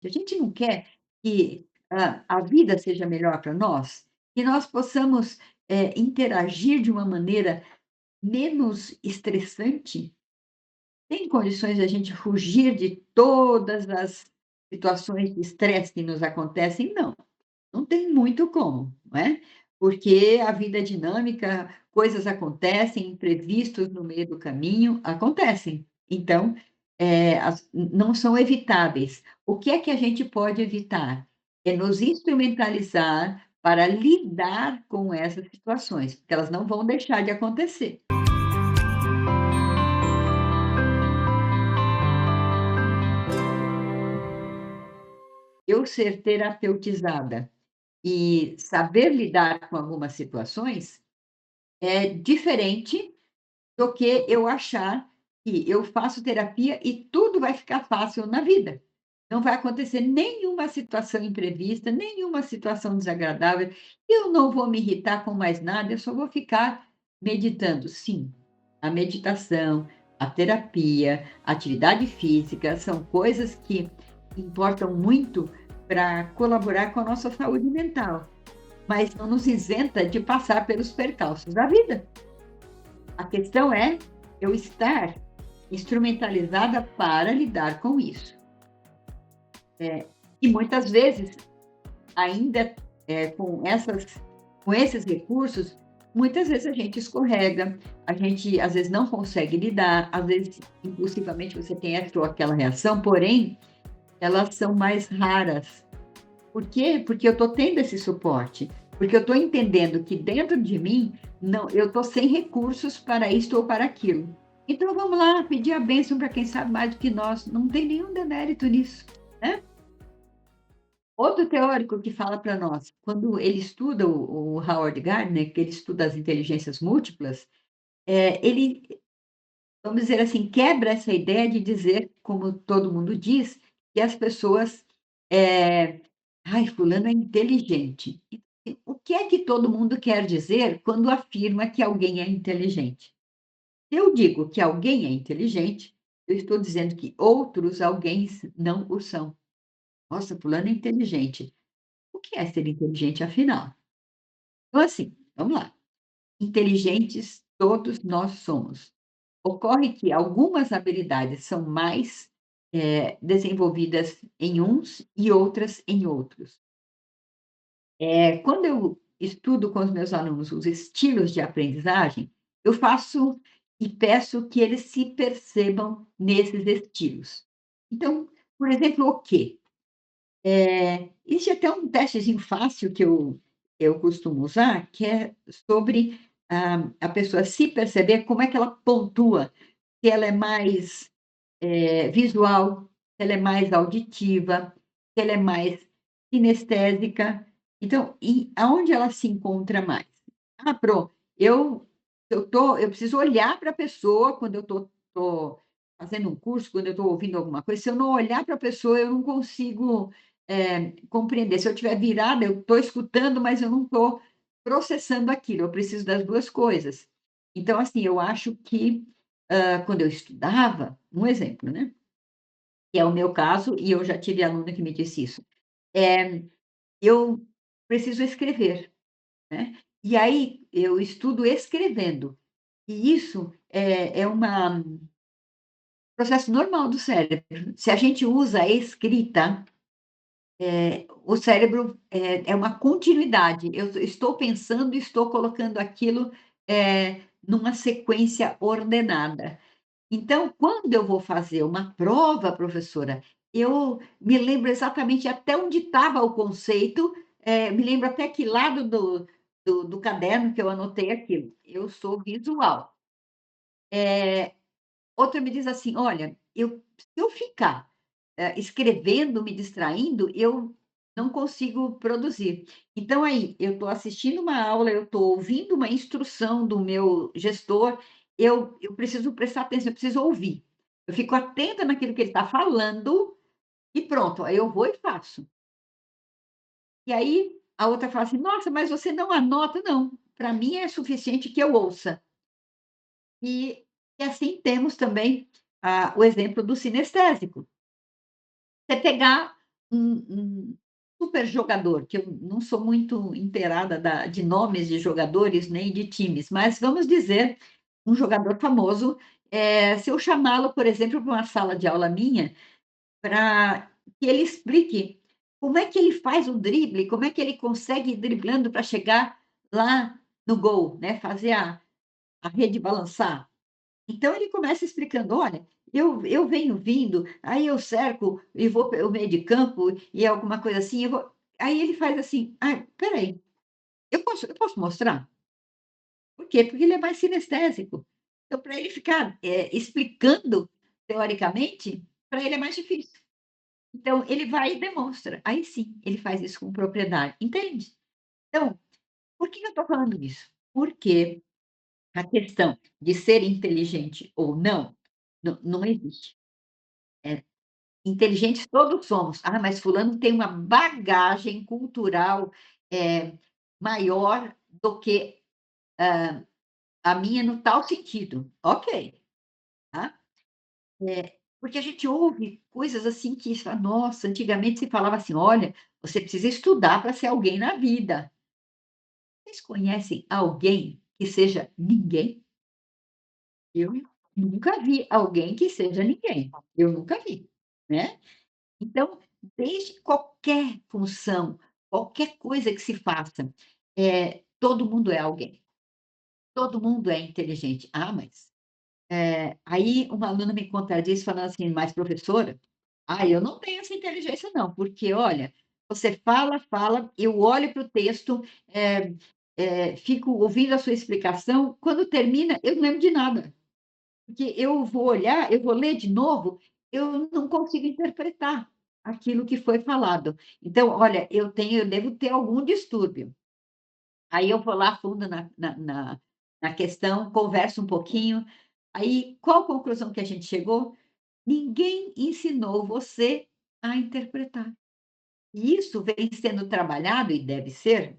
Se a gente não quer que a vida seja melhor para nós, que nós possamos, interagir de uma maneira menos estressante, tem condições de a gente fugir de todas as situações de estresse que nos acontecem? Não, não tem muito como, não é? Porque a vida é dinâmica, coisas acontecem, imprevistos no meio do caminho acontecem. Então, não são evitáveis. O que é que a gente pode evitar? É nos instrumentalizar para lidar com essas situações, porque elas não vão deixar de acontecer. Eu ser terapeutizada e saber lidar com algumas situações é diferente do que eu achar que eu faço terapia e tudo vai ficar fácil na vida. Não vai acontecer nenhuma situação imprevista, nenhuma situação desagradável, eu não vou me irritar com mais nada, eu só vou ficar meditando. Sim, a meditação, a terapia, a atividade física são coisas que importam muito para colaborar com a nossa saúde mental, mas não nos isenta de passar pelos percalços da vida. A questão é eu estar instrumentalizada para lidar com isso. E muitas vezes, ainda, com esses recursos, muitas vezes a gente escorrega, a gente às vezes não consegue lidar, às vezes impulsivamente você tem essa ou aquela reação, porém, elas são mais raras. Por quê? Porque eu estou tendo esse suporte, porque eu estou entendendo que dentro de mim, não, eu estou sem recursos para isto ou para aquilo. Então vamos lá, pedir a bênção para quem sabe mais do que nós, não tem nenhum demérito nisso, né. Outro teórico que fala para nós, quando ele estuda o Howard Gardner, que ele estuda as inteligências múltiplas, ele, vamos dizer assim, quebra essa ideia de dizer, como todo mundo diz, que as pessoas, eh "Ai, fulano é inteligente". E o que é que todo mundo quer dizer quando afirma que alguém é inteligente? Se eu digo que alguém é inteligente, eu estou dizendo que outros alguéns não o são. "Nossa, fulano é inteligente". O que é ser inteligente, afinal? Então, assim, vamos lá. Inteligentes todos nós somos. Ocorre que algumas habilidades são mais, desenvolvidas em uns e outras em outros. Quando eu estudo com os meus alunos os estilos de aprendizagem, eu faço e peço que eles se percebam nesses estilos. Então, por exemplo, o quê? Existe até um testezinho fácil que eu costumo usar, que é sobre a pessoa se perceber como é que ela pontua, se ela é mais, visual, se ela é mais auditiva, se ela é mais sinestésica. Então, aonde ela se encontra mais? Ah, pronto, eu preciso olhar para a pessoa quando eu tô fazendo um curso, quando eu estou ouvindo alguma coisa, se eu não olhar para a pessoa, eu não consigo, compreender. Se eu estiver virada, eu estou escutando, mas eu não estou processando aquilo, eu preciso das 2 coisas. Então, assim, eu acho que, quando eu estudava, um exemplo, né, que é o meu caso, e eu já tive aluna que me disse isso, eu preciso escrever, né, e aí eu estudo escrevendo, e isso é uma processo normal do cérebro. Se a gente usa a escrita, o cérebro é uma continuidade. Eu estou pensando e estou colocando aquilo, numa sequência ordenada. Então, quando eu vou fazer uma prova, professora, eu me lembro exatamente até onde estava o conceito, me lembro até que lado do caderno que eu anotei aquilo. Eu sou visual. Outra me diz assim: "Olha, se eu ficar, escrevendo, me distraindo, eu não consigo produzir". Então aí, eu estou assistindo uma aula, eu estou ouvindo uma instrução do meu gestor, eu preciso prestar atenção, eu preciso ouvir. Eu fico atenta naquilo que ele está falando e pronto, aí eu vou e faço. E aí, a outra fala assim: "Nossa, mas você não anota". Não, para mim é suficiente que eu ouça. E e assim temos também o exemplo do sinestésico. Você pegar um super jogador, que eu não sou muito inteirada de nomes de jogadores nem de times, mas vamos dizer, um jogador famoso, se eu chamá-lo, por exemplo, para uma sala de aula minha, para que ele explique como é que ele faz o drible, como é que ele consegue ir driblando para chegar lá no gol, né, fazer a rede balançar. Então ele começa explicando: "Olha, eu venho vindo, aí eu cerco e vou pelo meio de campo e alguma coisa assim, eu vou". Aí ele faz assim: "Ah, espera aí, eu posso mostrar?". Por quê? Porque ele é mais sinestésico. Então para ele ficar, explicando teoricamente, para ele é mais difícil. Então ele vai e demonstra. Aí sim, ele faz isso com propriedade, entende? Então, por que eu estou falando isso? Porque a questão de ser inteligente ou não, não existe. É, inteligentes todos somos. "Ah, mas fulano tem uma bagagem cultural, eh, maior do que, a minha no tal sentido". Ok, tá. Porque a gente ouve coisas assim que fala: "Nossa, antigamente se falava assim: 'Olha, você precisa estudar para ser alguém na vida'". Vocês conhecem alguém que seja ninguém? Eu nunca vi alguém que seja ninguém. Eu nunca vi, né. Então, desde qualquer função, qualquer coisa que se faça, todo mundo é alguém, todo mundo é inteligente. Ah, mas, aí uma aluna me contradisse falando assim: "Mas professora, eu não tenho essa inteligência não, porque olha, você fala, fala, eu olho para o texto, fico ouvindo a sua explicação, quando termina eu não lembro de nada". Porque eu vou olhar, eu vou ler de novo, eu não consigo interpretar aquilo que foi falado. Então, olha, eu devo ter algum distúrbio. Aí eu vou lá fundo na questão, converso um pouquinho, aí qual conclusão que a gente chegou? Ninguém ensinou você a interpretar. E isso vem sendo trabalhado, e deve ser,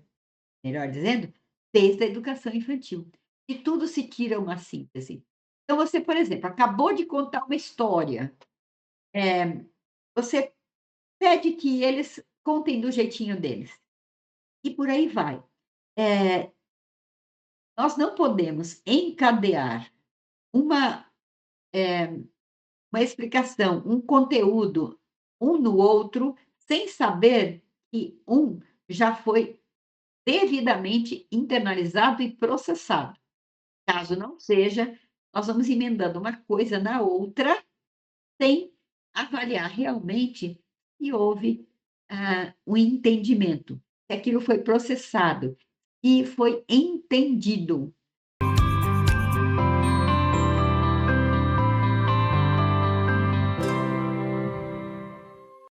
melhor dizendo, desde a educação infantil. E tudo se tira uma síntese. Então você, por exemplo, acabou de contar uma história, você pede que eles contem do jeitinho deles, e por aí vai. Eh, nós não podemos encadear uma, uma explicação, um conteúdo, um no outro, sem saber que um já foi devidamente internalizado e processado. Caso não seja, nós vamos emendando uma coisa na outra, sem avaliar realmente se houve, um entendimento, se aquilo foi processado e foi entendido.